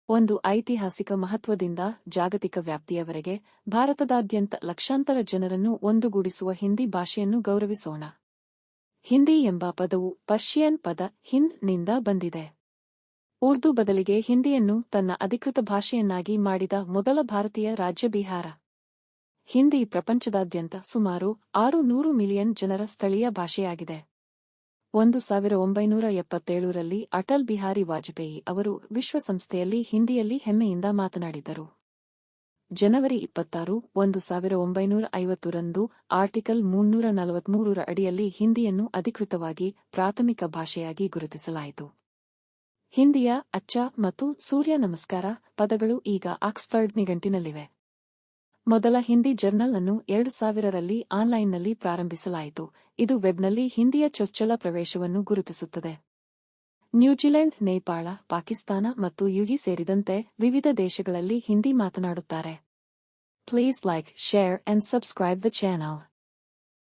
ಒಂದು ಐತಿಹಾಸಿಕ ಮಹತ್ವದಿಂದ ಜಾಗತಿಕ ವ್ಯಾಪ್ತಿಯವರೆಗೆ ಭಾರತದಾದ್ಯಂತ ಲಕ್ಷಾಂತರ ಜನರನ್ನು ಒಂದುಗೂಡಿಸುವ ಹಿಂದಿ ಭಾಷೆಯನ್ನು ಗೌರವಿಸೋಣ. ಹಿಂದಿ ಎಂಬ ಪದವು ಪರ್ಷಿಯನ್ ಪದ ಹಿಂದ್ ನಿಂದ ಬಂದಿದೆ. ಉರ್ದು ಬದಲಿಗೆ ಹಿಂದಿಯನ್ನು ತನ್ನ ಅಧಿಕೃತ ಭಾಷೆಯನ್ನಾಗಿ ಮಾಡಿದ ಮೊದಲ ಭಾರತೀಯ ರಾಜ್ಯ ಬಿಹಾರ. ಹಿಂದಿ ಪ್ರಪಂಚದಾದ್ಯಂತ ಸುಮಾರು 600 ಮಿಲಿಯನ್ ಜನರ ಸ್ಥಳೀಯ ಭಾಷೆಯಾಗಿದೆ. 1977ರಲ್ಲಿ ಅಟಲ್ ಬಿಹಾರಿ ವಾಜಪೇಯಿ ಅವರು ವಿಶ್ವಸಂಸ್ಥೆಯಲ್ಲಿ ಹಿಂದಿಯಲ್ಲಿ ಹೆಮ್ಮೆಯಿಂದ ಮಾತನಾಡಿದರು. ಜನವರಿ 26, 1950ರಂದು ಆರ್ಟಿಕಲ್ 343ರ ಅಡಿಯಲ್ಲಿ ಹಿಂದಿಯನ್ನು ಅಧಿಕೃತವಾಗಿ ಪ್ರಾಥಮಿಕ ಭಾಷೆಯಾಗಿ ಗುರುತಿಸಲಾಯಿತು. ಹಿಂದಿಯ ಅಚ್ಚ ಮತ್ತು ಸೂರ್ಯ ನಮಸ್ಕಾರ ಪದಗಳು ಈಗ ಆಕ್ಸ್ಫರ್ಡ್ ನಿಘಂಟಿನಲ್ಲಿವೆ. ಮೊದಲ ಹಿಂದಿ ಜರ್ನಲ್ ಅನ್ನು 2000ರಲ್ಲಿ ಆನ್ಲೈನ್ನಲ್ಲಿ ಪ್ರಾರಂಭಿಸಲಾಯಿತು. ಇದು ವೆಬ್ನಲ್ಲಿ ಹಿಂದಿಯ ಚೊಚ್ಚಲ ಪ್ರವೇಶವನ್ನು ಗುರುತಿಸುತ್ತದೆ. ನ್ಯೂಜಿಲೆಂಡ್, ನೇಪಾಳ, ಪಾಕಿಸ್ತಾನ ಮತ್ತು ಯುಎಇ ಸೇರಿದಂತೆ ವಿವಿಧ ದೇಶಗಳಲ್ಲಿ ಹಿಂದಿ ಮಾತನಾಡುತ್ತಾರೆ. Please like, share and subscribe the channel.